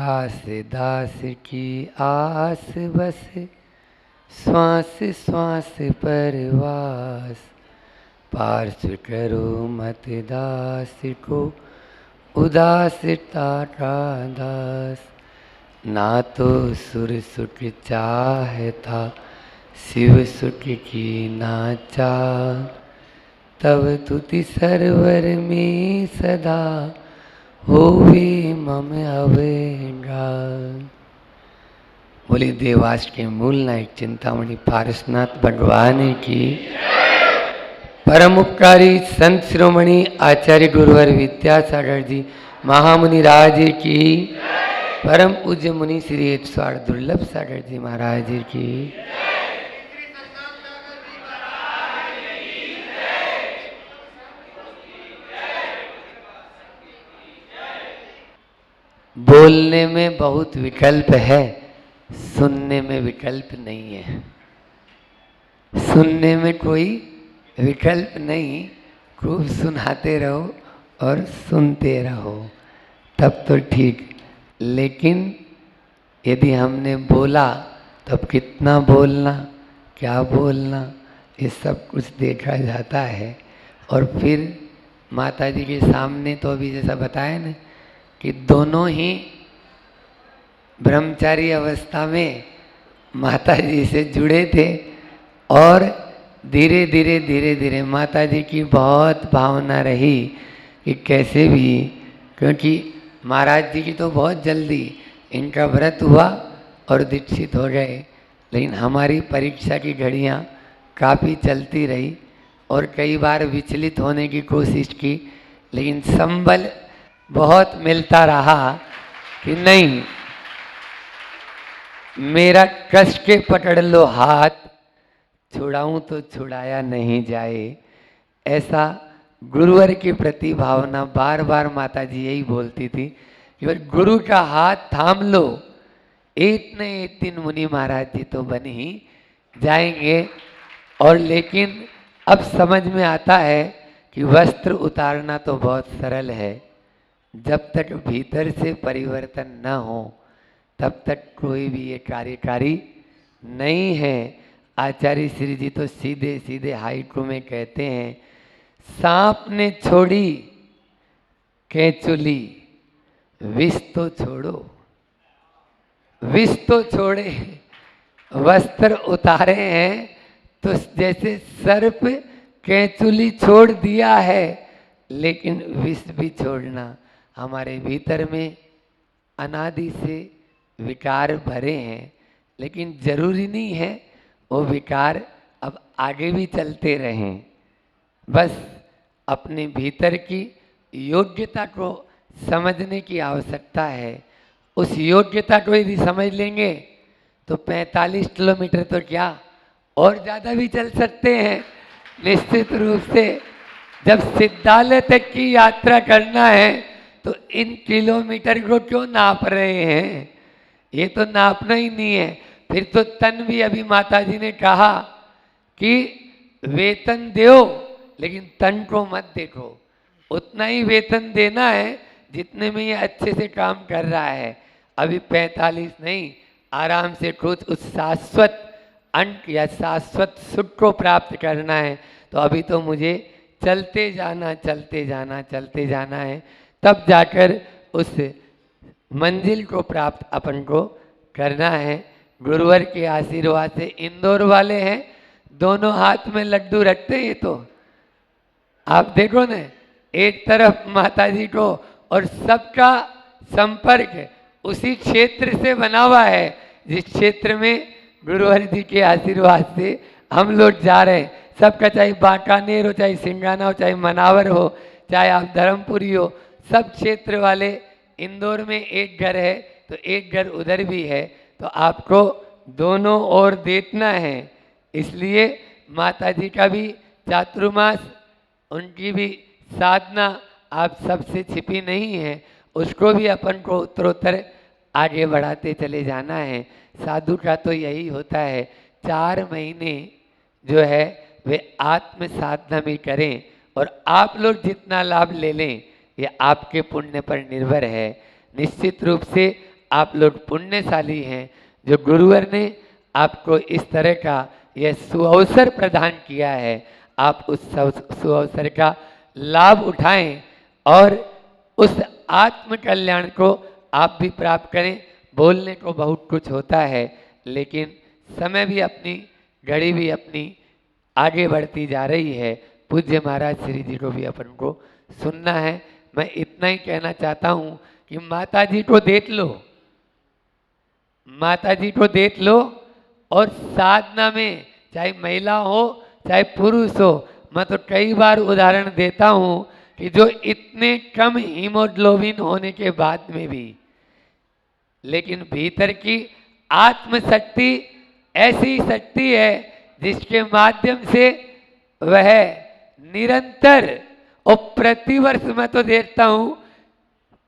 दास दास की आस बस, श्वास श्वास परवास। पार्श करो मत दास को, उदास टाटा दास। ना तो सुर सुख चाहता, शिव सुख की ना चाह। तब तुति सरवर में सदा, होवे मम अवेगा। बोले देवास के मूल नायक चिंतामणि पारसनाथ भगवान की। परम उपकारी संत शिरोमणि आचार्य गुरुवर विद्यासागर जी महामुनि राज की। परम पूज्य मुनि श्री 108 दुर्लभ सागर जी महाराज जी की। बोलने में बहुत विकल्प है, सुनने में विकल्प नहीं है। सुनने में कोई विकल्प नहीं, खूब सुनाते रहो और सुनते रहो तब तो ठीक। लेकिन यदि हमने बोला तब कितना बोलना, क्या बोलना, ये सब कुछ देखा जाता है। और फिर माता जी के सामने तो अभी जैसा बताया ना कि दोनों ही ब्रह्मचारी अवस्था में माता जी से जुड़े थे और धीरे धीरे माता जी की बहुत भावना रही कि कैसे भी, क्योंकि महाराज जी की तो बहुत जल्दी इनका व्रत हुआ और दीक्षित हो गए। लेकिन हमारी परीक्षा की घड़ियाँ काफ़ी चलती रही और कई बार विचलित होने की कोशिश की, लेकिन संबल बहुत मिलता रहा कि नहीं, मेरा कस के पकड़ लो हाथ, छुड़ाऊं तो छुड़ाया नहीं जाए। ऐसा गुरुवर के प्रति भावना बार बार माता जी यही बोलती थी कि बस गुरु का हाथ थाम लो, एक न एक दिन मुनि महाराज जी तो बन ही जाएंगे। और लेकिन अब समझ में आता है कि वस्त्र उतारना तो बहुत सरल है, जब तक भीतर से परिवर्तन न हो तब तक कोई भी ये कार्यकारी नहीं है। आचार्य श्री जी तो सीधे सीधे हाइकू में कहते हैं, सांप ने छोड़ी कैंचुली, विष तो छोड़ो, विष तो छोड़े, वस्त्र उतारे हैं तो जैसे सर्प कैंचुली छोड़ दिया है, लेकिन विष भी छोड़ना। हमारे भीतर में अनादि से विकार भरे हैं, लेकिन जरूरी नहीं है वो विकार अब आगे भी चलते रहें। बस अपने भीतर की योग्यता को समझने की आवश्यकता है। उस योग्यता को यदि समझ लेंगे तो 45 किलोमीटर तो क्या और ज़्यादा भी चल सकते हैं निश्चित रूप से। जब सिद्धालय तक की यात्रा करना है तो इन किलोमीटर को क्यों नाप रहे हैं, ये तो नापना ही नहीं है। फिर तो तन भी, अभी माता जी ने कहा कि वेतन दो लेकिन तन को मत देखो, उतना ही वेतन देना है जितने में ये अच्छे से काम कर रहा है। अभी 45 नहीं, आराम से कुछ उस शाश्वत अंक या शाश्वत सुख को प्राप्त करना है। तो अभी तो मुझे चलते जाना चलते जाना चलते जाना है, तब जाकर उस मंजिल को प्राप्त अपन को करना है। गुरुवर के आशीर्वाद से इंदौर वाले हैं, दोनों हाथ में लड्डू रखते हैं। ये तो आप देखो ना, एक तरफ माता जी को और सबका संपर्क उसी क्षेत्र से बना हुआ है जिस क्षेत्र में गुरुवर जी के आशीर्वाद से हम लोग जा रहे हैं। सबका, चाहे बांकानेर हो, चाहे सिंगाना हो, चाहे मनावर हो, चाहे आप धर्मपुरी हो, सब क्षेत्र वाले। इंदौर में एक घर है तो एक घर उधर भी है, तो आपको दोनों ओर देखना है। इसलिए माता जी का भी चातुर्मास, उनकी भी साधना आप सबसे छिपी नहीं है, उसको भी अपन को उत्तरोत्तर आगे बढ़ाते चले जाना है। साधु का तो यही होता है, 4 महीने जो है वे आत्म साधना में करें और आप लोग जितना लाभ ले लें ये आपके पुण्य पर निर्भर है। निश्चित रूप से आप लोग पुण्यशाली हैं जो गुरुवर ने आपको इस तरह का यह सुअवसर प्रदान किया है। आप उस सुअवसर का लाभ उठाएं और उस आत्म कल्याण को आप भी प्राप्त करें। बोलने को बहुत कुछ होता है, लेकिन समय भी अपनी घड़ी भी अपनी आगे बढ़ती जा रही है। पूज्य महाराज श्री जी को भी अपन को सुनना है। मैं इतना ही कहना चाहता हूँ कि माता जी को देख लो, माता जी को देख लो, और साधना में चाहे महिला हो चाहे पुरुष हो, मैं तो कई बार उदाहरण देता हूँ कि जो इतने कम हीमोग्लोबिन होने के बाद में भी, लेकिन भीतर की आत्मशक्ति ऐसी शक्ति है जिसके माध्यम से वह निरंतर, और प्रतिवर्ष मैं तो देखता हूँ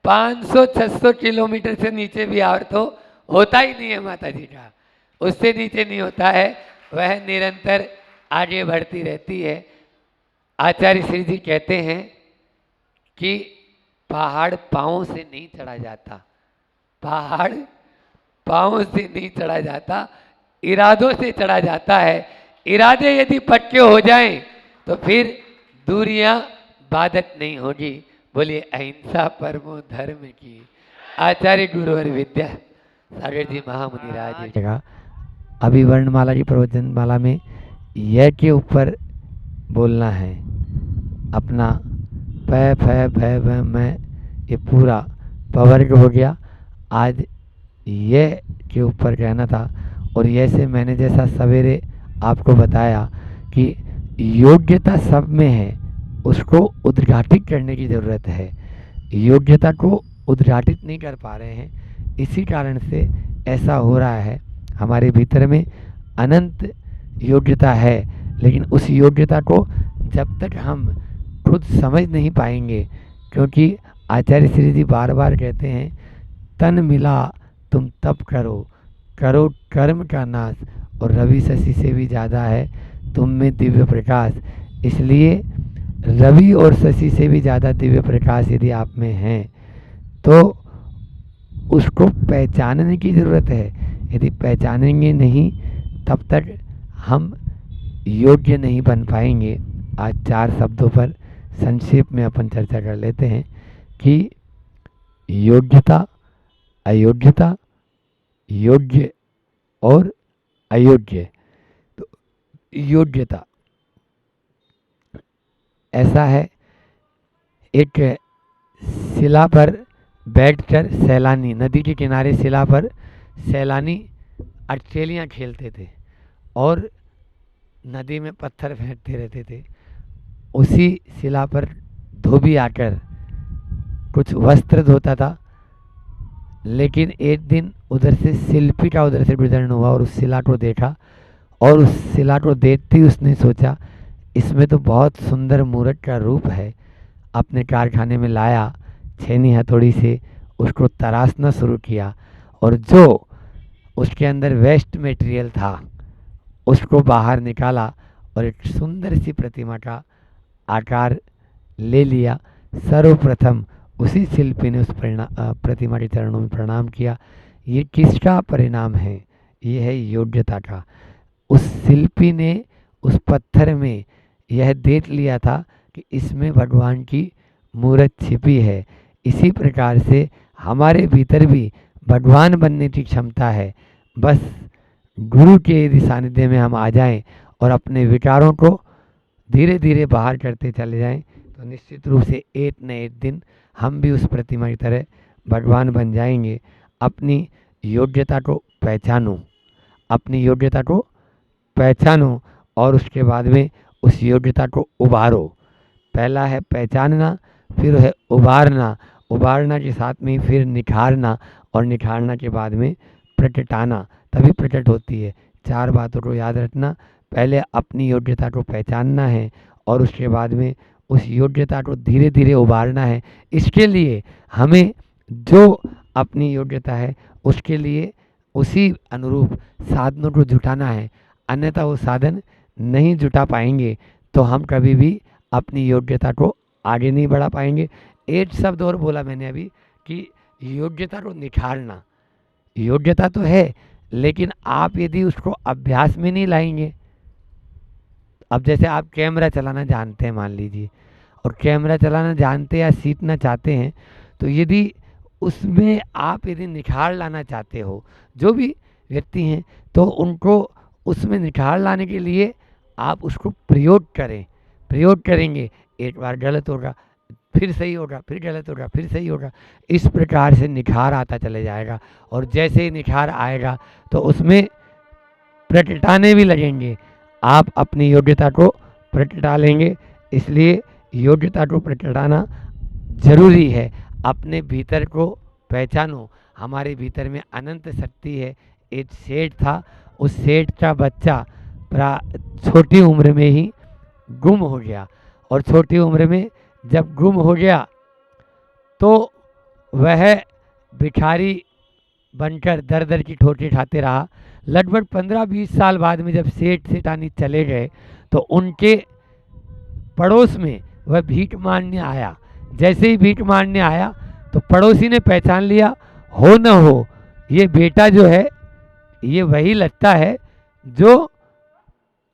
500-600 किलोमीटर से नीचे भी और तो होता ही नहीं है माता जी का, उससे नीचे नहीं होता है, वह निरंतर आगे बढ़ती रहती है। आचार्य श्री जी कहते हैं कि पहाड़ पाँव से नहीं चढ़ा जाता, पहाड़ पाँव से नहीं चढ़ा जाता, इरादों से चढ़ा जाता है। इरादे यदि पक्के हो जाएं तो फिर दूरियां बाधक नहीं होगी। बोलिए अहिंसा परमो धर्म की। आचार्य गुरुवर विद्या सागर जी महामुनि राज जगह अभी वर्णमाला की प्रवचन माला में यह के ऊपर बोलना है। अपना पै फै भय भ मैं ये पूरा पवर्ग हो गया। आज यह के ऊपर कहना था, और यह से मैंने जैसा सवेरे आपको बताया कि योग्यता सब में है, उसको उद्घाटित करने की ज़रूरत है। योग्यता को उद्घाटित नहीं कर पा रहे हैं, इसी कारण से ऐसा हो रहा है। हमारे भीतर में अनंत योग्यता है, लेकिन उस योग्यता को जब तक हम खुद समझ नहीं पाएंगे, क्योंकि आचार्य श्री जी बार बार कहते हैं तन मिला तुम तप करो, करो कर्म का नाश, और रवि शशि से भी ज़्यादा है तुम में दिव्य प्रकाश। इसलिए रवि और शशि से भी ज़्यादा दिव्य प्रकाश यदि आप में है तो उसको पहचानने की ज़रूरत है। यदि पहचानेंगे नहीं तब तक हम योग्य नहीं बन पाएंगे। आज 4 शब्दों पर संक्षेप में अपन चर्चा कर लेते हैं कि योग्यता, अयोग्यता, योग्य और अयोग्य। तो योग्यता ऐसा है, एक शिला पर बैठकर सैलानी, नदी के किनारे शिला पर सैलानी अटकेलियाँ खेलते थे और नदी में पत्थर फेंकते रहते थे। उसी शिला पर धोबी आकर कुछ वस्त्र धोता था, लेकिन एक दिन उधर से शिल्पी का उधर से गुजरना हुआ और उस शिला को देखा, और उस शिला को देखते ही उसने सोचा इसमें तो बहुत सुंदर मूर्त का रूप है। अपने कारखाने में लाया, छेनी हथौड़ी से उसको तराशना शुरू किया, और जो उसके अंदर वेस्ट मटेरियल था उसको बाहर निकाला और एक सुंदर सी प्रतिमा का आकार ले लिया। सर्वप्रथम उसी शिल्पी ने उस प्रतिमा के चरणों में प्रणाम किया। ये किसका परिणाम है? ये है योग्यता का। उस शिल्पी ने उस पत्थर में यह देख लिया था कि इसमें भगवान की मूर्त छिपी है। इसी प्रकार से हमारे भीतर भी भगवान बनने की क्षमता है। बस गुरु के यदि सानिध्य में हम आ जाएं और अपने विकारों को धीरे धीरे बाहर करते चले जाएं, तो निश्चित रूप से एक न एक दिन हम भी उस प्रतिमा की तरह भगवान बन जाएंगे। अपनी योग्यता को पहचानो, अपनी योग्यता को पहचानो और उसके बाद में उस योग्यता को उभारो। पहला है पहचानना, फिर है उभारना, उभारना के साथ में फिर निखारना, और निखारना के बाद में प्रकटाना, तभी प्रकट होती है। 4 बातों को याद रखना। पहले अपनी योग्यता को पहचानना है और उसके बाद में उस योग्यता को धीरे धीरे उभारना है। इसके लिए हमें जो अपनी योग्यता है उसके लिए उसी अनुरूप साधनों को जुटाना है, अन्यथा वो साधन नहीं जुटा पाएंगे तो हम कभी भी अपनी योग्यता को आगे नहीं बढ़ा पाएंगे। एक शब्द और बोला मैंने अभी कि योग्यता को निखारना। योग्यता तो है, लेकिन आप यदि उसको अभ्यास में नहीं लाएंगे, अब जैसे आप कैमरा चलाना जानते हैं मान लीजिए, और कैमरा चलाना जानते या सीखना चाहते हैं, तो यदि उसमें आप यदि निखार लाना चाहते हो, जो भी व्यक्ति हैं, तो उनको उसमें निखार लाने के लिए आप उसको प्रयोग करें। प्रयोग करेंगे, एक बार गलत होगा, फिर सही होगा, फिर गलत होगा, फिर सही होगा, इस प्रकार से निखार आता चले जाएगा। और जैसे ही निखार आएगा तो उसमें प्रकटाने भी लगेंगे, आप अपनी योग्यता को प्रकटा लेंगे। इसलिए योग्यता को प्रकटाना जरूरी है। अपने भीतर को पहचानो। हमारे भीतर में अनंत शक्ति है। एक सेठ था, उस सेठ का बच्चा छोटी उम्र में ही गुम हो गया, और छोटी उम्र में जब गुम हो गया तो वह भिखारी बनकर दर दर की ठोकरें खाते रहा। लगभग 15-20 साल बाद में जब सेठ सेठानी चले गए तो उनके पड़ोस में वह भीख मांगने आया। जैसे ही भीख मांगने आया तो पड़ोसी ने पहचान लिया, हो न हो ये बेटा जो है ये वही लगता है जो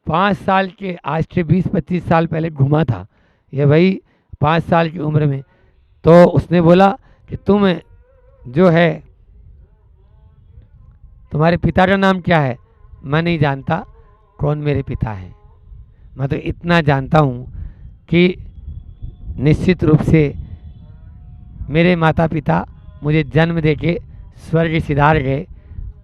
5 साल के, आज से 20-25 साल पहले घुमा था, ये वही 5 साल की उम्र में। तो उसने बोला कि तुम जो है, तुम्हारे पिता का नाम क्या है? मैं नहीं जानता कौन मेरे पिता हैं, मैं तो इतना जानता हूँ कि निश्चित रूप से मेरे माता पिता मुझे जन्म देके स्वर्ग सिधार गए,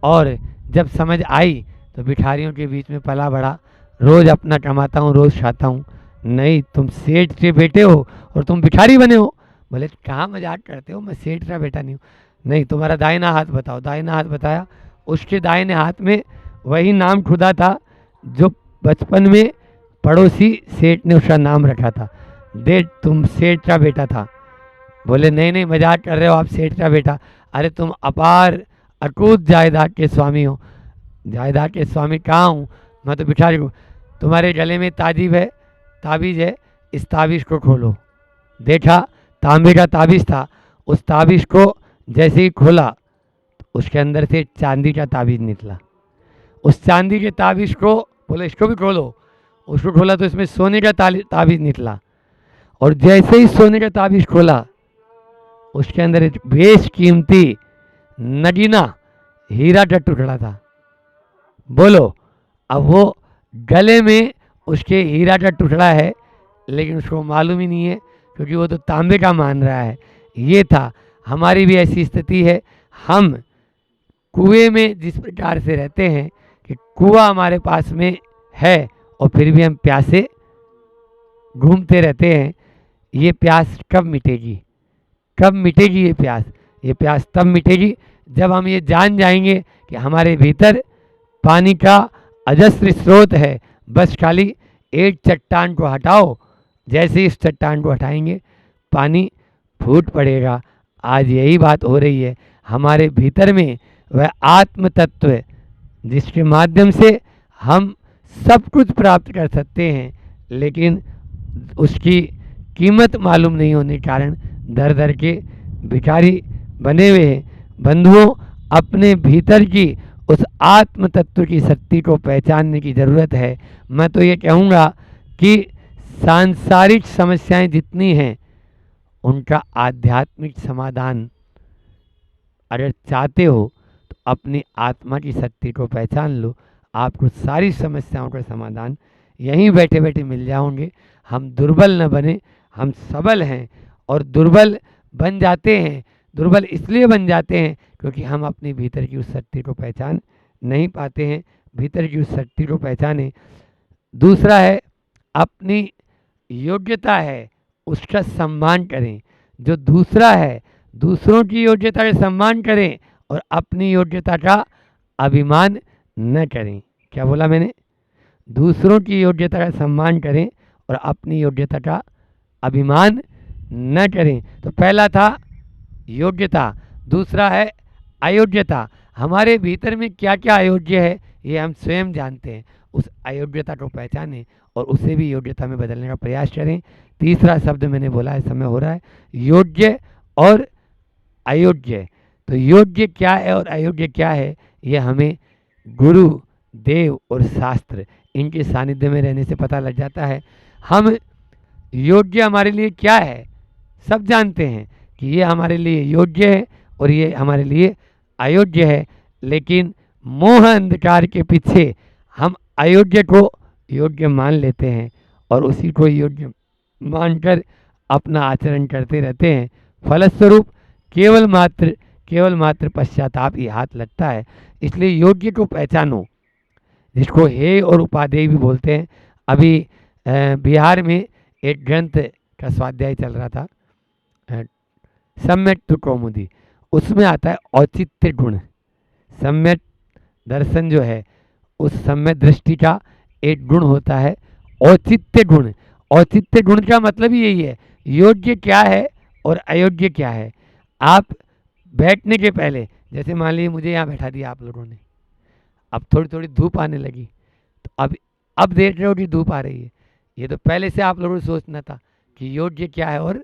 और जब समझ आई तो भिखारियों के बीच में पला बड़ा, रोज़ अपना कमाता हूँ, रोज़ खाता हूँ। नहीं, तुम सेठ के बेटे हो और तुम भिखारी बने हो। बोले कहाँ मजाक करते हो, मैं सेठ का बेटा नहीं हूँ। नहीं, तुम्हारा दाहिना हाथ बताओ। दाहिना हाथ बताया, उसके दाहिने हाथ में वही नाम खुदा था जो बचपन में पड़ोसी सेठ ने उसका नाम रखा था। देख, तुम सेठ का बेटा था। बोले नहीं नहीं, मजाक कर रहे हो आप, सेठ का बेटा? अरे तुम अपार अकूत जायदाद के स्वामी हो। जायदाद के स्वामी कहाँ हूँ, मैं तो भिखारी हूँ। तुम्हारे गले में ताजीब है, ताबीज़ है, इस ताबीज़ को खोलो। देखा, तांबे का ताबीज़ था। उस ताबीज़ को जैसे ही खोला उसके अंदर से चांदी का ताबीज़ निकला। उस चांदी के ताबीज़ को बोले इसको भी खोलो। उसको खोला तो इसमें सोने का ताबीज़ निकला, और जैसे ही सोने का ताबीज़ खोला उसके अंदर एक बेश कीमती नगीना हीरा का टुकड़ा था। बोलो, अब वो गले में उसके हीरा का टुकड़ा है, लेकिन उसको मालूम ही नहीं है, क्योंकि वो तो तांबे का मान रहा है। ये था, हमारी भी ऐसी स्थिति है। हम कुएं में जिस प्रकार से रहते हैं कि कुआं हमारे पास में है और फिर भी हम प्यासे घूमते रहते हैं। ये प्यास कब मिटेगी? कब मिटेगी ये प्यास? ये प्यास तब मिटेगी जब हम ये जान जाएंगे कि हमारे भीतर पानी का अजस्र स्रोत है। बस खाली एक चट्टान को हटाओ, जैसे ही इस चट्टान को हटाएंगे पानी फूट पड़ेगा। आज यही बात हो रही है। हमारे भीतर में वह आत्म तत्व है जिसके माध्यम से हम सब कुछ प्राप्त कर सकते हैं, लेकिन उसकी कीमत मालूम नहीं होने के कारण दर दर के भिखारी बने हुए हैं। बंधुओं, अपने भीतर की उस आत्म तत्व की शक्ति को पहचानने की ज़रूरत है। मैं तो ये कहूँगा कि सांसारिक समस्याएं जितनी हैं उनका आध्यात्मिक समाधान अगर चाहते हो तो अपनी आत्मा की शक्ति को पहचान लो। आपको सारी समस्याओं का समाधान यहीं बैठे बैठे मिल जाओगे। हम दुर्बल न बने, हम सबल हैं, और दुर्बल बन जाते हैं। दुर्बल इसलिए बन जाते हैं क्योंकि हम अपने भीतर की उस शक्ति को पहचान नहीं पाते हैं। भीतर की उस शक्ति को पहचाने। दूसरा है, अपनी योग्यता है उसका सम्मान करें। जो दूसरा है, दूसरों की योग्यता का सम्मान करें और अपनी योग्यता का अभिमान न करें। क्या बोला मैंने? दूसरों की योग्यता का सम्मान करें और अपनी योग्यता का अभिमान न करें। तो पहला था योग्यता, दूसरा है अयोग्यता। हमारे भीतर में क्या क्या अयोग्य है ये हम स्वयं जानते हैं। उस अयोग्यता को पहचानें और उसे भी योग्यता में बदलने का प्रयास करें। तीसरा शब्द मैंने बोला है, समय हो रहा है, योग्य और अयोग्य। तो योग्य क्या है और अयोग्य क्या है ये हमें गुरु, देव और शास्त्र इनके सानिध्य में रहने से पता लग जाता है। हम योग्य हमारे लिए क्या है सब जानते हैं कि ये हमारे लिए योग्य है और ये हमारे लिए अयोग्य है, लेकिन मोह अंधकार के पीछे हम अयोग्य को योग्य मान लेते हैं और उसी को योग्य मानकर अपना आचरण करते रहते हैं। फलस्वरूप केवल मात्र पश्चाताप ही हाथ लगता है। इसलिए योग्य को पहचानो, जिसको हे और उपादेय भी बोलते हैं। अभी बिहार में एक ग्रंथ का स्वाध्याय चल रहा था, सम्यक तो कौमुदी, उसमें आता है औचित्य गुण। सम्यक दर्शन जो है उस सम्यक दृष्टि का एक गुण होता है औचित्य गुण। औचित्य गुण का मतलब ही यही है, योग्य क्या है और अयोग्य क्या है। आप बैठने के पहले, जैसे मान लीजिए मुझे यहाँ बैठा दिया आप लोगों ने, अब थोड़ी थोड़ी धूप आने लगी, तो अब देख रहे हो कि धूप आ रही है। ये तो पहले से आप लोगों को सोचना था कि योग्य क्या है और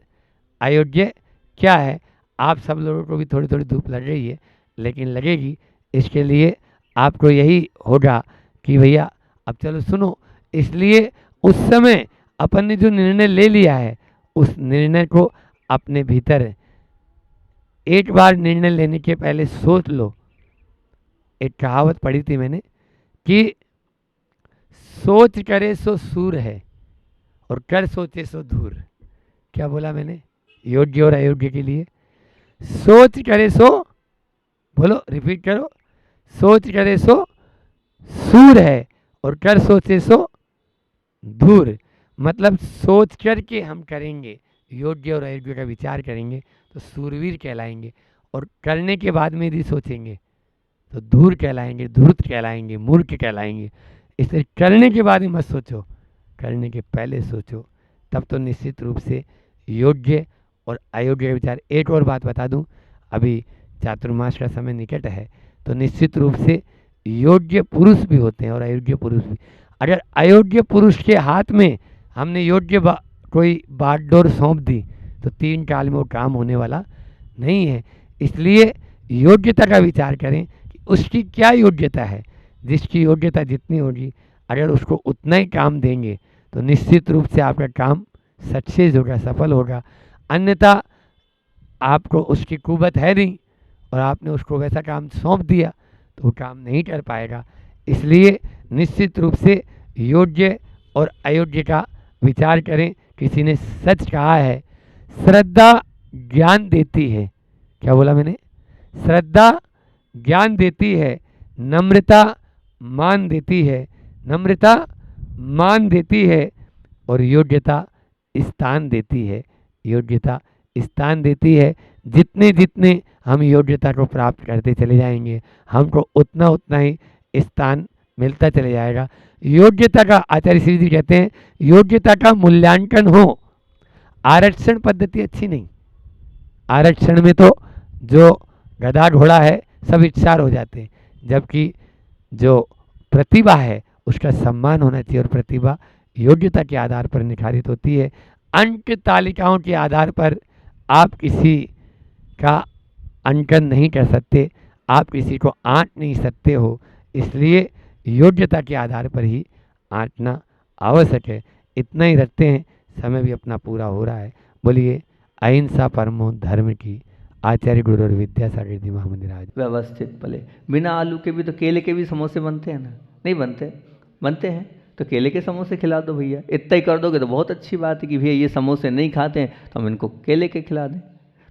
अयोग्य क्या है। आप सब लोगों को भी थोड़ी थोड़ी धूप लग रही है, लेकिन लगेगी, इसके लिए आपको यही होगा कि भैया अब चलो सुनो। इसलिए उस समय अपन ने जो निर्णय ले लिया है उस निर्णय को अपने भीतर एक बार निर्णय लेने के पहले सोच लो। एक कहावत पढ़ी थी मैंने कि सोच करे सो सूर है और कर सोचे सो धूर। क्या बोला मैंने योग्य और अयोग्य के लिए? सोच करे सो, बोलो रिपीट करो, सोच करे सो सूर है और कर सोचे सो धूर। मतलब सोच करके हम करेंगे, योग्य और अयोग्य का विचार करेंगे तो सूरवीर कहलाएंगे, और करने के बाद में यदि सोचेंगे तो धूर कहलाएंगे, धूर्त कहलाएंगे, मूर्ख कहलाएंगे। इसलिए करने के बाद ही मत सोचो, करने के पहले सोचो, तब तो निश्चित रूप से योग्य और अयोग्य विचार। एक और बात बता दूं, अभी चातुर्मास का समय निकट है, तो निश्चित रूप से योग्य पुरुष भी होते हैं और अयोग्य पुरुष भी। अगर अयोग्य पुरुष के हाथ में हमने योग्य कोई बागडोर सौंप दी तो 3 साल में वो काम होने वाला नहीं है। इसलिए योग्यता का विचार करें कि उसकी क्या योग्यता है। जिसकी योग्यता जितनी होगी, अगर उसको उतना ही काम देंगे तो निश्चित रूप से आपका काम सक्सेस होगा, सफल होगा। अन्यथा आपको उसकी कुवत है नहीं और आपने उसको वैसा काम सौंप दिया तो वो काम नहीं कर पाएगा। इसलिए निश्चित रूप से योग्य और अयोग्य का विचार करें। किसी ने सच कहा है, श्रद्धा ज्ञान देती है। क्या बोला मैंने? श्रद्धा ज्ञान देती है, नम्रता मान देती है, नम्रता मान देती है और योग्यता स्थान देती है, योग्यता स्थान देती है। जितने जितने हम योग्यता को प्राप्त करते चले जाएंगे, हमको उतना उतना ही स्थान मिलता चले जाएगा। योग्यता का, आचार्य श्री जी कहते हैं, योग्यता का मूल्यांकन हो। आरक्षण पद्धति अच्छी नहीं। आरक्षण में तो जो गधा घोड़ा है सब इच्छार हो जाते हैं, जबकि जो प्रतिभा है उसका सम्मान होना चाहिए और प्रतिभा योग्यता के आधार पर निर्धारित होती है। अंक तालिकाओं के आधार पर आप किसी का अंकन नहीं कर सकते, आप किसी को आंट नहीं सकते हो। इसलिए योग्यता के आधार पर ही आंटना आवश्यक है। इतना ही रखते हैं, समय भी अपना पूरा हो रहा है। बोलिए अहिंसा परमो धर्म की। आचार्य गुरु और विद्यासागर जी महामंदिर आज व्यवस्थित भले। बिना आलू के भी तो केले के भी समोसे बनते हैं ना? नहीं बनते? बनते हैं तो केले के समोसे खिला दो भैया। इतना ही कर दोगे तो बहुत अच्छी बात है कि भैया ये समोसे नहीं खाते हैं तो हम इनको केले के खिला दें।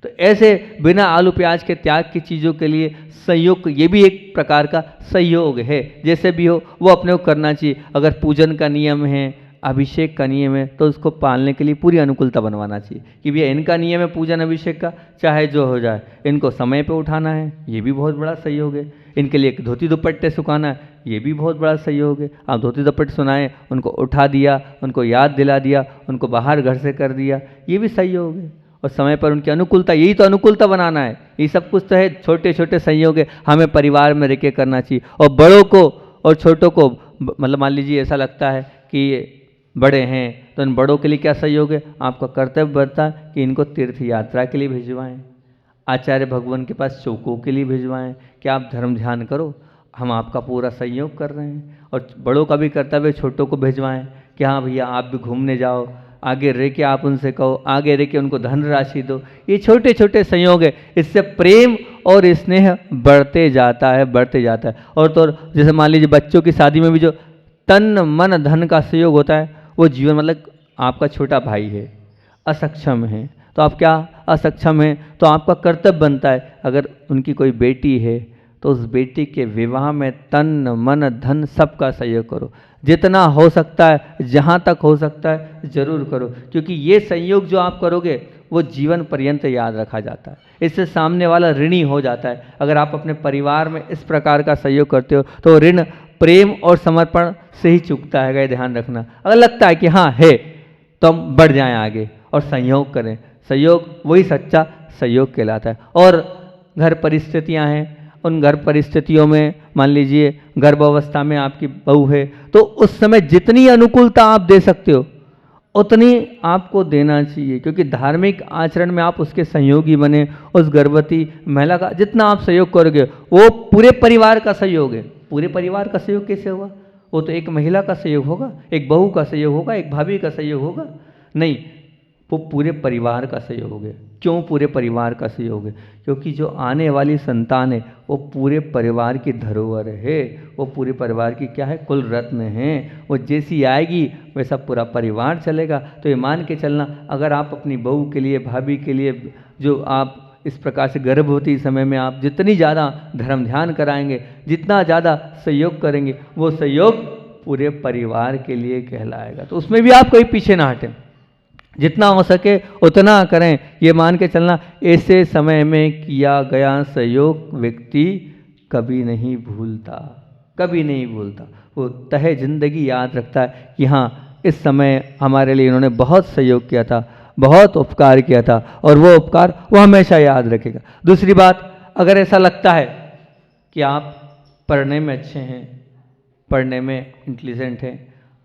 तो ऐसे बिना आलू प्याज के त्याग की चीज़ों के लिए संयोग, ये भी एक प्रकार का सहयोग है। जैसे भी हो वो अपने को करना चाहिए। अगर पूजन का नियम है, अभिषेक का नियम है, तो उसको पालने के लिए पूरी अनुकूलता बनवाना चाहिए कि भैया इनका नियम है पूजन अभिषेक का, चाहे जो हो जाए, इनको समय पे उठाना है, ये भी बहुत बड़ा सहयोग है। इनके लिए धोती दुपट्टे सुखाना है, ये भी बहुत बड़ा सहयोग है। आप धोती दुपट्टे सुनाएं, उनको उठा दिया, उनको याद दिला दिया, उनको बाहर घर से कर दिया, ये भी सहयोग है। और समय पर उनकी अनुकूलता, यही तो अनुकूलता बनाना है। ये सब कुछ तो है, छोटे छोटे सहयोग है, हमें परिवार में रह के करना चाहिए। और बड़ों को और छोटों को, मतलब मान लीजिए ऐसा लगता है कि बड़े हैं तो इन बड़ों के लिए क्या सहयोग है, आपका कर्तव्य बनता है कि इनको तीर्थ यात्रा के लिए भिजवाएं। आचार्य भगवान के पास चौकों के लिए भिजवाएं कि आप धर्म ध्यान करो, हम आपका पूरा सहयोग कर रहे हैं। और बड़ों का भी कर्तव्य छोटों को भिजवाएं कि हाँ भैया आप भी घूमने जाओ, आगे रह के आप उनसे कहो, आगे रह के उनको धनराशि दो। ये छोटे छोटे संयोग है, इससे प्रेम और स्नेह बढ़ते जाता है, बढ़ते जाता है। और तो जैसे मान लीजिए बच्चों की शादी में भी जो तन मन धन का सहयोग होता है, वो जीवन मतलब आपका छोटा भाई है, असक्षम है, तो आप क्या असक्षम हैं, तो आपका कर्तव्य बनता है अगर उनकी कोई बेटी है तो उस बेटी के विवाह में तन मन धन सबका सहयोग करो, जितना हो सकता है, जहाँ तक हो सकता है जरूर करो, क्योंकि ये संयोग जो आप करोगे वो जीवन पर्यंत याद रखा जाता है। इससे सामने वाला ऋणी हो जाता है। अगर आप अपने परिवार में इस प्रकार का सहयोग करते हो तो ऋण प्रेम और समर्पण से ही चुकता है, ये ध्यान रखना। अगर लगता है कि हाँ है तो हम बढ़ जाएं आगे और सहयोग करें, सहयोग वही सच्चा सहयोग कहलाता है। और घर परिस्थितियां हैं, उन घर परिस्थितियों में मान लीजिए गर्भावस्था में आपकी बहू है तो उस समय जितनी अनुकूलता आप दे सकते हो उतनी आपको देना चाहिए, क्योंकि धार्मिक आचरण में आप उसके सहयोगी बने। उस गर्भवती महिला का जितना आप सहयोग करोगे वो पूरे परिवार का सहयोग है। पूरे परिवार का सहयोग कैसे होगा? वो तो एक महिला का सहयोग होगा, एक बहू का सहयोग होगा, एक भाभी का सहयोग होगा, नहीं, वो पूरे परिवार का सहयोग है। क्यों पूरे परिवार का सहयोग है? क्योंकि जो आने वाली संतान है वो पूरे परिवार की धरोहर है, वो पूरे परिवार की क्या है, कुल रत्न है। वो जैसी आएगी वैसा पूरा परिवार चलेगा। तो ये मान के चलना, अगर आप अपनी बहू के लिए, भाभी के लिए, जो आप इस प्रकार से गर्भवती समय में आप जितनी ज़्यादा धर्म ध्यान कराएंगे, जितना ज़्यादा सहयोग करेंगे, वो सहयोग पूरे परिवार के लिए कहलाएगा। तो उसमें भी आप कहीं पीछे ना हटें, जितना हो सके उतना करें। ये मान के चलना, ऐसे समय में किया गया सहयोग व्यक्ति कभी नहीं भूलता, कभी नहीं भूलता। वो तहे जिंदगी याद रखता है कि हाँ इस समय हमारे लिए इन्होंने बहुत सहयोग किया था, बहुत उपकार किया था, और वो उपकार वो हमेशा याद रखेगा। दूसरी बात, अगर ऐसा लगता है कि आप पढ़ने में अच्छे हैं, पढ़ने में इंटेलिजेंट हैं,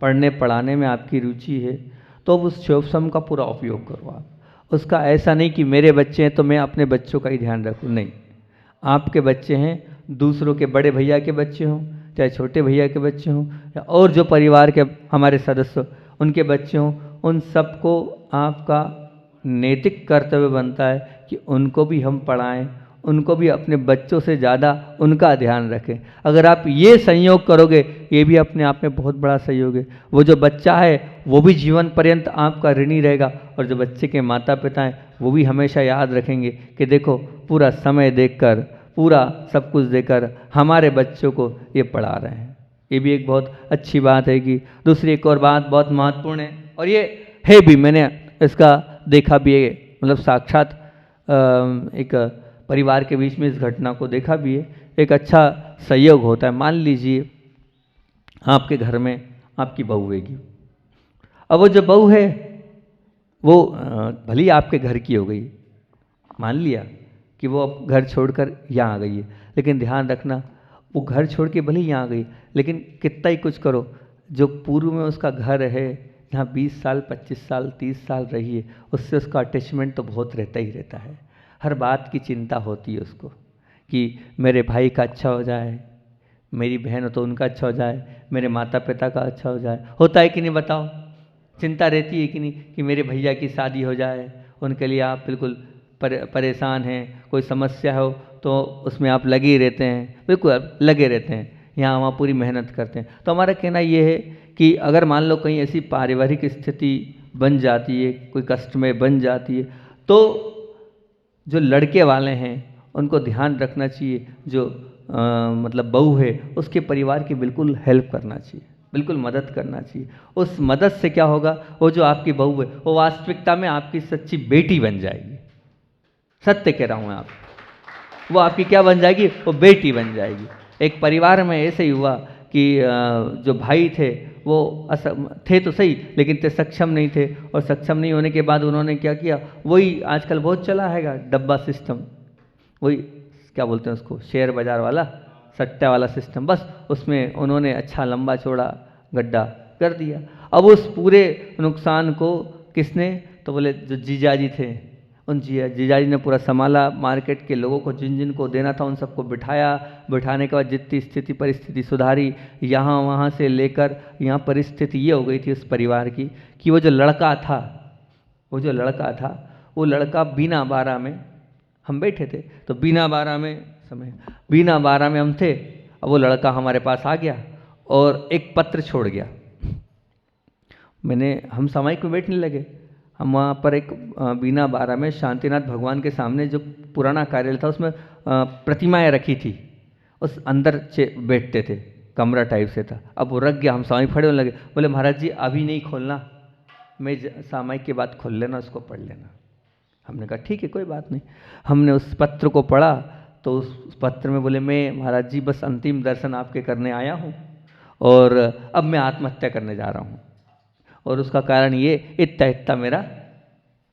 पढ़ने पढ़ाने में आपकी रुचि है, तो उस शिवसम का पूरा उपयोग करो आप। उसका ऐसा नहीं कि मेरे बच्चे हैं तो मैं अपने बच्चों का ही ध्यान रखूँ, नहीं। आपके बच्चे हैं, दूसरों के बड़े भैया के बच्चे हों, चाहे छोटे भैया के बच्चे हों, या और जो परिवार के हमारे सदस्य उनके बच्चे हों, उन सबको आपका नैतिक कर्तव्य बनता है कि उनको भी हम पढ़ाएं, उनको भी अपने बच्चों से ज़्यादा उनका ध्यान रखें। अगर आप ये संयोग करोगे, ये भी अपने आप में बहुत बड़ा सहयोग है। वो जो बच्चा है वो भी जीवन पर्यंत आपका ऋणी रहेगा, और जो बच्चे के माता पिता हैं वो भी हमेशा याद रखेंगे कि देखो पूरा समय देकर, पूरा सब कुछ देकर हमारे बच्चों को ये पढ़ा रहे हैं। ये भी एक बहुत अच्छी बात है। कि दूसरी एक और बात बहुत महत्वपूर्ण है, और ये है भी, मैंने इसका देखा भी है, मतलब साक्षात एक परिवार के बीच में इस घटना को देखा भी है। एक अच्छा सहयोग होता है। मान लीजिए आपके घर में आपकी बहू हैगी, अब वो जो बहू है वो भले ही आपके घर की हो गई, मान लिया कि वो अब घर छोड़कर यहाँ आ गई है, लेकिन ध्यान रखना वो घर छोड़ के भले ही यहाँ आ गई, लेकिन कितना ही कुछ करो, जो पूर्व में उसका घर है जहाँ 20 साल 25 साल 30 साल रही है, उससे उसका अटैचमेंट तो बहुत रहता ही रहता है। हर बात की चिंता होती है उसको कि मेरे भाई का अच्छा हो जाए, मेरी बहन हो तो उनका अच्छा हो जाए, मेरे माता पिता का अच्छा हो जाए। होता है कि नहीं बताओ? चिंता रहती है कि नहीं कि मेरे भैया की शादी हो जाए, उनके लिए आप बिल्कुल परेशान हैं। कोई समस्या हो तो उसमें आप लगे ही रहते हैं, बिल्कुल आप लगे रहते हैं, यहाँ वहाँ पूरी मेहनत करते हैं। तो हमारा कहना ये है कि अगर मान लो कहीं ऐसी पारिवारिक स्थिति बन जाती है, कोई कष्ट में बन जाती है, तो जो लड़के वाले हैं उनको ध्यान रखना चाहिए, जो मतलब बहू है उसके परिवार की बिल्कुल हेल्प करना चाहिए, बिल्कुल मदद करना चाहिए। उस मदद से क्या होगा, वो जो आपकी बहू है वो वास्तविकता में आपकी सच्ची बेटी बन जाएगी। सत्य कह रहा हूँ आप, वो आपकी क्या बन जाएगी, वो बेटी बन जाएगी। एक परिवार में ऐसे ही हुआ कि जो भाई थे वो थे तो सही, लेकिन थे सक्षम नहीं थे, और सक्षम नहीं होने के बाद उन्होंने क्या किया, वही आजकल बहुत चला हैगा डब्बा सिस्टम, वही क्या बोलते हैं उसको, शेयर बाजार वाला, सट्टा वाला सिस्टम, बस उसमें उन्होंने अच्छा लंबा चौड़ा गड्ढा कर दिया। अब उस पूरे नुकसान को किसने, तो बोले जो जीजाजी थे उन जीजाजी ने पूरा संभाला, मार्केट के लोगों को जिन जिन को देना था उन सबको बिठाया। बिठाने के बाद जितनी स्थिति परिस्थिति सुधारी, यहाँ वहाँ से लेकर यहाँ परिस्थिति ये हो गई थी उस परिवार की कि वो जो लड़का था वो लड़का बीना बारह में, हम बैठे थे तो बीना बारह में हम थे। अब वो लड़का हमारे पास आ गया और एक पत्र छोड़ गया। हम सामायिक में बैठने लगे। हम वहाँ पर एक बीना बारह में शांतिनाथ भगवान के सामने जो पुराना कार्यालय था उसमें प्रतिमाएं रखी थी, उस अंदर बैठते थे, कमरा टाइप से था। अब वो रख गया, हम सामायिक खड़े होने लगे। बोले महाराज जी अभी नहीं खोलना, मैं सामायिक के बाद खोल लेना, उसको पढ़ लेना। हमने कहा ठीक है कोई बात नहीं। हमने उस पत्र को पढ़ा तो उस पत्र में बोले मैं महाराज जी बस अंतिम दर्शन आपके करने आया हूँ और अब मैं आत्महत्या करने जा रहा हूँ, और उसका कारण ये इतना मेरा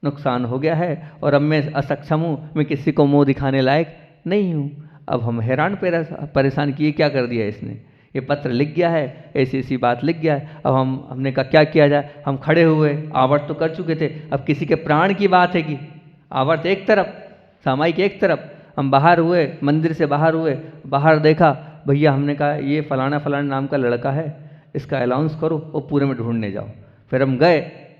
नुकसान हो गया है और अब मैं असक्षम हूँ, मैं किसी को मुंह दिखाने लायक नहीं हूँ। अब हम हैरान परेशान किए, क्या कर दिया इसने, ये पत्र लिख गया है, ऐसी ऐसी बात लिख गया है। अब हमने कहा क्या किया जाए। हम खड़े हुए, आवर्त तो कर चुके थे, अब किसी के प्राण की बात है कि आवर्त एक तरफ, सामायिक एक तरफ। हम बाहर हुए, मंदिर से बाहर हुए, बाहर देखा भैया, हमने कहा ये फलाना फलाना नाम का लड़का है, इसका अलाउंस करो और पूरे में ढूंढने जाओ। फिर हम गए,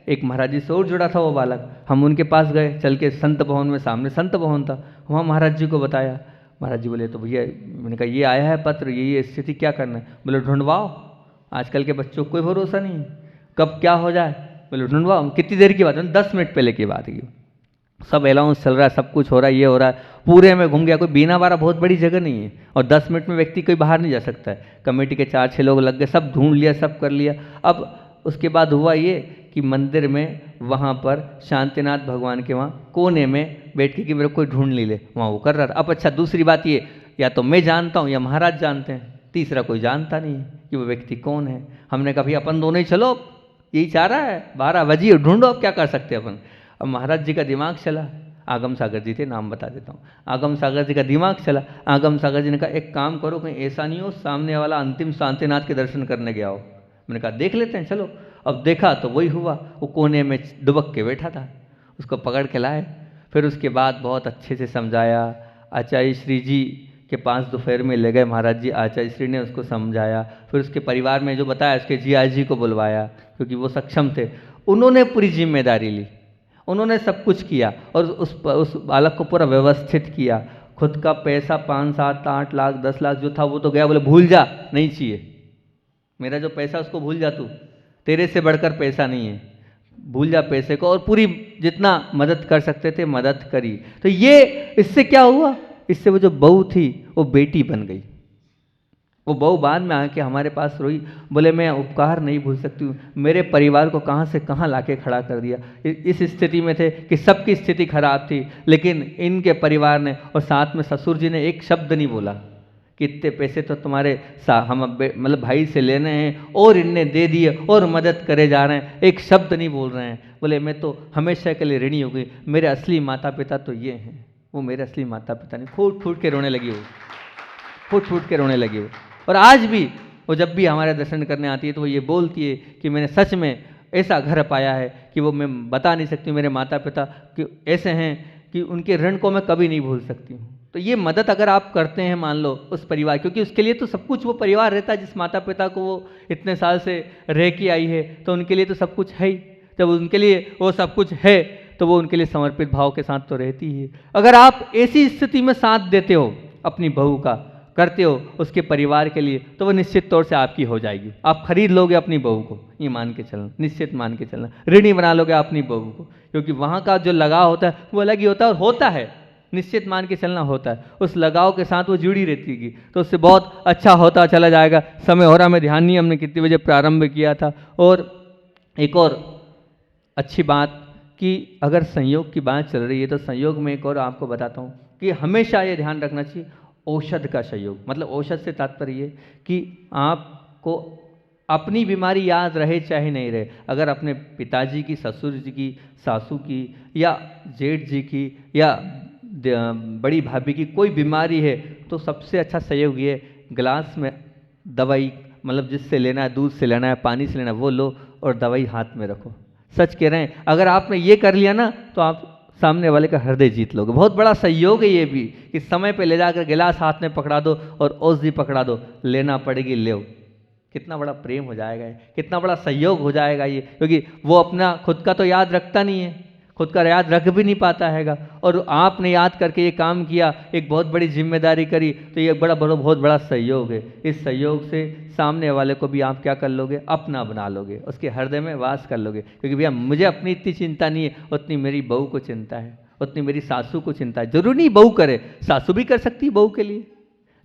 एक महाराज जी से और जुड़ा था वो बालक, हम उनके पास गए चल के, संत भवन में, सामने संत भवन था, वहाँ महाराज जी को बताया। महाराज जी बोले तो भैया, मैंने कहा ये आया है पत्र, ये स्थिति क्या करना है। बोले ढूंढवाओ, आजकल के बच्चों को कोई भरोसा नहीं है, कब क्या हो जाए। बोले ढूंढवाओ। कितनी देर की बात है, 10 मिनट पहले की बात है। सब अलाउंस चल रहा है, सब कुछ हो रहा है, ये हो रहा है, पूरे में घूम गया। कोई बीना बारह बहुत बड़ी जगह नहीं है और 10 मिनट में व्यक्ति कोई बाहर नहीं जा सकता है। कमेटी के 4-6 लोग लग गए, सब ढूंढ लिया, सब कर लिया। अब उसके बाद हुआ ये कि मंदिर में वहाँ पर शांतिनाथ भगवान के वहाँ कोने में बैठ के कि मेरे कोई ढूंढ नहीं ले, वहाँ वो कर रहा था। अब अच्छा दूसरी बात ये, या तो मैं जानता हूँ या महाराज जानते हैं, तीसरा कोई जानता नहीं है कि वो व्यक्ति कौन है। हमने कहा भैया अपन दोनों ही चलो, यही चाह रहा है, 12 बजे ढूंढो, अब क्या कर सकते हैं अपन। अब महाराज जी का दिमाग चला, आगम सागर जी थे, नाम बता देता हूँ, आगम सागर जी का दिमाग चला। आगम सागर जी ने कहा एक काम करो, कहीं ऐसा नहीं हो सामने वाला अंतिम शांतिनाथ के दर्शन करने गया हो। मैंने कहा देख लेते हैं चलो। अब देखा तो वही हुआ, वो कोने में दुबक के बैठा था, उसको पकड़ के लाए। फिर उसके बाद बहुत अच्छे से समझाया, आचार्य श्री जी के पास दोपहर में ले गए महाराज जी, आचार्य श्री ने उसको समझाया। फिर उसके परिवार में जो बताया, उसके जी को बुलवाया क्योंकि वो सक्षम थे, उन्होंने पूरी जिम्मेदारी ली, उन्होंने सब कुछ किया और उस बालक को पूरा व्यवस्थित किया। खुद का पैसा 5, 7, 8 लाख 10 लाख जो था वो तो गया, बोले भूल जा, नहीं चाहिए मेरा जो पैसा, उसको भूल जा, तू तेरे से बढ़कर पैसा नहीं है, भूल जा पैसे को। और पूरी जितना मदद कर सकते थे मदद करी। तो ये इससे क्या हुआ, इससे वो जो बहू थी वो बेटी बन गई। वो बहू बाद में आके हमारे पास रोई, बोले मैं उपकार नहीं भूल सकती हूँ, मेरे परिवार को कहाँ से कहाँ लाके खड़ा कर दिया। इस स्थिति में थे कि सबकी स्थिति खराब थी, लेकिन इनके परिवार ने और साथ में ससुर जी ने एक शब्द नहीं बोला कि इतने पैसे तो तुम्हारे हम मतलब भाई से लेने हैं और इनने दे दिए और मदद करे जा रहे हैं, एक शब्द नहीं बोल रहे हैं। बोले मैं तो हमेशा के लिए ऋणी हो गई, मेरे असली माता पिता तो ये हैं, वो मेरे असली माता पिता नहीं। फूट फूट के रोने लगी वो, फूट फूट के रोने लगी वो। और आज भी वो जब भी हमारे दर्शन करने आती है तो वो ये बोलती है कि मैंने सच में ऐसा घर पाया है कि वो मैं बता नहीं सकती। मेरे माता पिता कि ऐसे हैं कि उनके ऋण को मैं कभी नहीं भूल सकती हूँ। तो ये मदद अगर आप करते हैं, मान लो उस परिवार, क्योंकि उसके लिए तो सब कुछ वो परिवार रहता है जिस माता पिता को वो इतने साल से रह के आई है, तो उनके लिए तो सब कुछ है ही। जब उनके लिए वो सब कुछ है तो वो उनके लिए समर्पित भाव के साथ तो रहती ही है। अगर आप ऐसी स्थिति में साथ देते हो, अपनी बहू का करते हो उसके परिवार के लिए, तो वो निश्चित तौर से आपकी हो जाएगी। आप खरीद लोगे अपनी बहू को, ये मान के चलना, निश्चित मान के चलना, ऋणी बना लोगे अपनी बहू को, क्योंकि वहाँ का जो लगाव होता है वो अलग ही होता है और होता है, निश्चित मान के चलना होता है। उस लगाव के साथ वो जुड़ी रहती है तो उससे बहुत अच्छा होता चला जाएगा। समय हो रहा, मैं ध्यान नहीं हमने कितने बजे प्रारंभ किया था। और एक और अच्छी बात कि अगर संयोग की बात चल रही है तो संयोग में एक और आपको बताता हूँ कि हमेशा ये ध्यान रखना चाहिए, औषध का संयोग। मतलब औषध से तात्पर्य ये कि आपको अपनी बीमारी याद रहे चाहे नहीं रहे, अगर अपने पिताजी की, ससुर जी की, सासू की या जेठ जी की या बड़ी भाभी की कोई बीमारी है तो सबसे अच्छा सहयोग ये, गिलास में दवाई, मतलब जिससे लेना है, दूध से लेना है, पानी से लेना है, वो लो और दवाई हाथ में रखो। सच कह रहे हैं, अगर आपने ये कर लिया ना तो आप सामने वाले का हृदय जीत लोगे। बहुत बड़ा सहयोग है ये भी कि समय पे ले जाकर गिलास हाथ में पकड़ा दो और औषधि पकड़ा दो, लेना पड़ेगी ले। कितना बड़ा प्रेम हो जाएगा ये, कितना बड़ा सहयोग हो जाएगा ये, क्योंकि वो अपना खुद का तो याद रखता नहीं है, खुद का याद रख भी नहीं पाता हैगा, और आपने याद करके ये काम किया, एक बहुत बड़ी जिम्मेदारी करी, तो ये बहुत बड़ा सहयोग है। इस सहयोग से सामने वाले को भी आप क्या कर लोगे, अपना बना लोगे, उसके हृदय में वास कर लोगे। क्योंकि भैया मुझे अपनी इतनी चिंता नहीं है, उतनी मेरी बहू को चिंता है, उतनी मेरी सासू को चिंता है। जरूरी नहीं बहू करे, सासू भी कर सकती है बहू के लिए।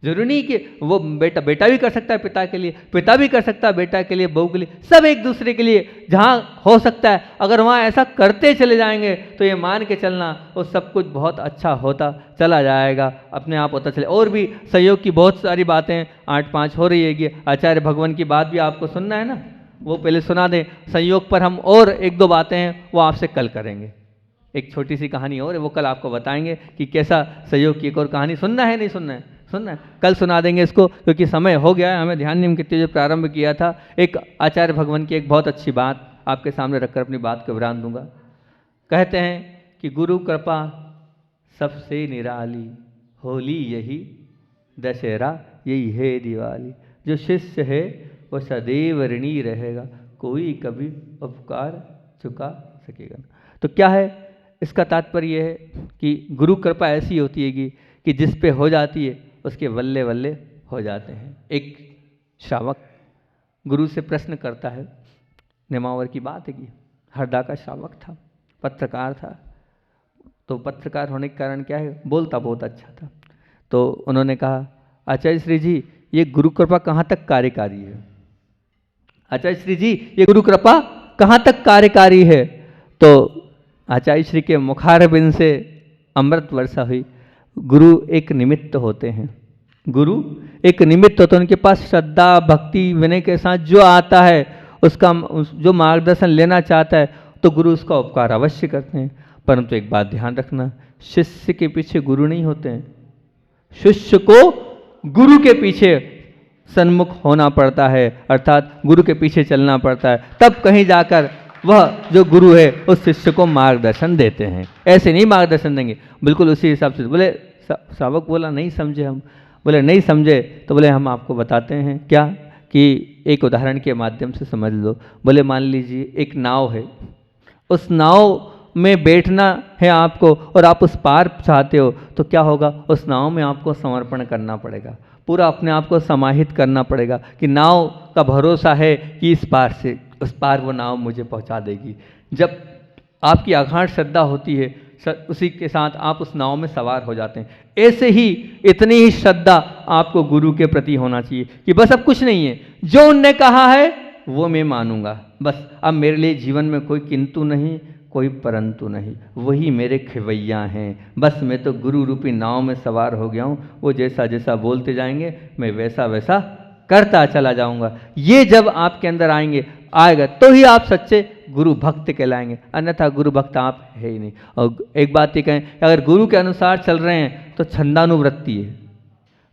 जरूरी नहीं कि वो बेटा भी कर सकता है पिता के लिए, पिता भी कर सकता है बेटा के लिए, बहू के लिए, सब एक दूसरे के लिए जहाँ हो सकता है। अगर वहाँ ऐसा करते चले जाएंगे तो ये मान के चलना वो सब कुछ बहुत अच्छा होता चला जाएगा, अपने आप होता चले। और भी सहयोग की बहुत सारी बातें 8-5 हो रही है कि आचार्य भगवान की बात भी आपको सुनना है ना, वो पहले सुना दें। संयोग पर हम और 1-2 बातें हैं वो आपसे कल करेंगे। एक छोटी सी कहानी और है, वो कल आपको बताएंगे कि कैसा सहयोग की। एक और कहानी सुनना है नहीं सुनना है, सुनना है, कल सुना देंगे इसको, क्योंकि समय हो गया है। हमें ध्यान नियम के जो प्रारंभ किया था, एक आचार्य भगवान की एक बहुत अच्छी बात आपके सामने रखकर अपनी बात को विराम दूंगा। कहते हैं कि गुरु कृपा सबसे निराली, होली यही, दशहरा यही है दिवाली। जो शिष्य है वो सदैव ऋणी रहेगा, कोई कभी उपकार चुका सकेगा ना। तो क्या है इसका तात्पर्य है कि गुरु कृपा ऐसी होती है कि जिस पे हो जाती है उसके वल्ले वल्ले हो जाते हैं। एक श्रावक गुरु से प्रश्न करता है, नेमावर की बात है कि हरदा का श्रावक था, पत्रकार था, तो पत्रकार होने के कारण क्या है, बोलता बहुत अच्छा था। तो उन्होंने कहा, आचार्य श्री जी ये गुरु कृपा कहाँ तक कार्यकारी है? आचार्य श्री जी ये गुरु कृपा कहाँ तक कार्यकारी है? तो आचार्य श्री के मुखारबिंद से अमृत वर्षा हुई। गुरु एक निमित्त होते हैं, गुरु एक निमित्त होते हैं। उनके पास श्रद्धा भक्ति विनय के साथ जो आता है, उसका जो मार्गदर्शन लेना चाहता है, तो गुरु उसका उपकार अवश्य करते हैं। परंतु एक बात ध्यान रखना, शिष्य के पीछे गुरु नहीं होते हैं, शिष्य को गुरु के पीछे सन्मुख होना पड़ता है, अर्थात गुरु के पीछे चलना पड़ता है, तब कहीं जाकर वह जो गुरु है उस शिष्य को मार्गदर्शन देते हैं। ऐसे नहीं मार्गदर्शन देंगे, बिल्कुल उसी हिसाब से। बोले श्रावक बोला नहीं समझे हम, बोले नहीं समझे तो बोले हम आपको बताते हैं क्या, कि एक उदाहरण के माध्यम से समझ लो। बोले मान लीजिए एक नाव है, उस नाव में बैठना है आपको और आप उस पार चाहते हो, तो क्या होगा, उस नाव में आपको समर्पण करना पड़ेगा, पूरा अपने आप को समाहित करना पड़ेगा कि नाव का भरोसा है कि इस पार से उस पार वो नाव मुझे पहुंचा देगी। जब आपकी अगाध श्रद्धा होती है, उसी के साथ आप उस नाव में सवार हो जाते हैं। ऐसे ही इतनी ही श्रद्धा आपको गुरु के प्रति होना चाहिए कि बस अब कुछ नहीं है, जो उनने कहा है वो मैं मानूंगा, बस अब मेरे लिए जीवन में कोई किंतु नहीं, कोई परंतु नहीं, वही मेरे खिवैया हैं। बस मैं तो गुरु रूपी नाव में सवार हो गया हूँ, वो जैसा जैसा बोलते जाएंगे मैं वैसा वैसा करता चला जाऊंगा। ये जब आपके अंदर आएगा तो ही आप सच्चे गुरु भक्त कहलाएंगे, अन्यथा गुरु भक्त आप है ही नहीं। और एक बात ये कहें, अगर गुरु के अनुसार चल रहे हैं तो छंदानुवृत्ति है,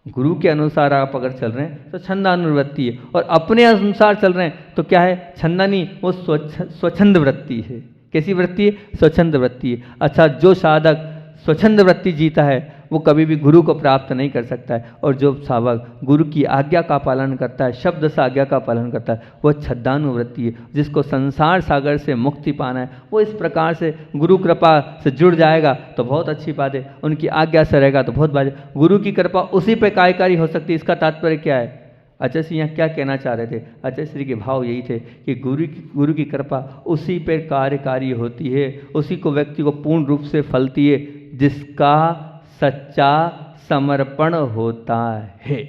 गुरु के अनुसार आप अगर चल रहे हैं तो छंदानुवृत्ति है, और अपने अनुसार चल रहे हैं तो क्या है, छंदा नहीं, वो स्वच्छंद वृत्ति है। कैसी वृत्ति है? स्वच्छंद वृत्ति है। अच्छा, जो साधक स्वच्छंद वृत्ति जीता है वो कभी भी गुरु को प्राप्त नहीं कर सकता है, और जो साधक गुरु की आज्ञा का पालन करता है, शब्द से आज्ञा का पालन करता है, वो छद्दानुवृत्ति है। जिसको संसार सागर से मुक्ति पाना है वो इस प्रकार से गुरु कृपा से जुड़ जाएगा तो बहुत अच्छी बात है, उनकी आज्ञा से रहेगा तो बहुत बात है। गुरु की कृपा उसी पे कार्यकारी हो सकती है। इसका तात्पर्य क्या है? आचार्य श्री यहाँ क्या कहना चाह रहे थे? आचार्य श्री के भाव यही थे कि गुरु की कृपा उसी पर कार्यकारी होती है, उसी को व्यक्ति को पूर्ण रूप से फलती है जिसका सच्चा समर्पण होता है,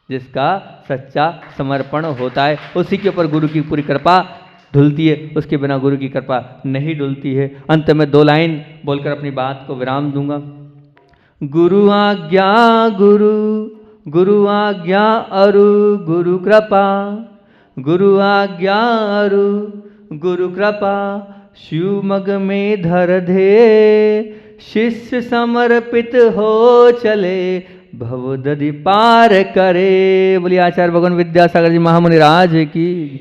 जिसका सच्चा समर्पण होता है, उसी के ऊपर गुरु की पूरी कृपा धुलती है, उसके बिना गुरु की कृपा नहीं डुलती है। अंत में 2 लाइन बोलकर अपनी बात को विराम दूंगा। गुरु आज्ञा गुरु आज्ञा अरु गुरु कृपा, गुरु आज्ञा अरु गुरु कृपा, शिव मग में धर दे, शिष्य समर्पित हो चले, भवदधि पार करे। बोलिए आचार्य भगवान विद्यासागर जी महामुनि राज की।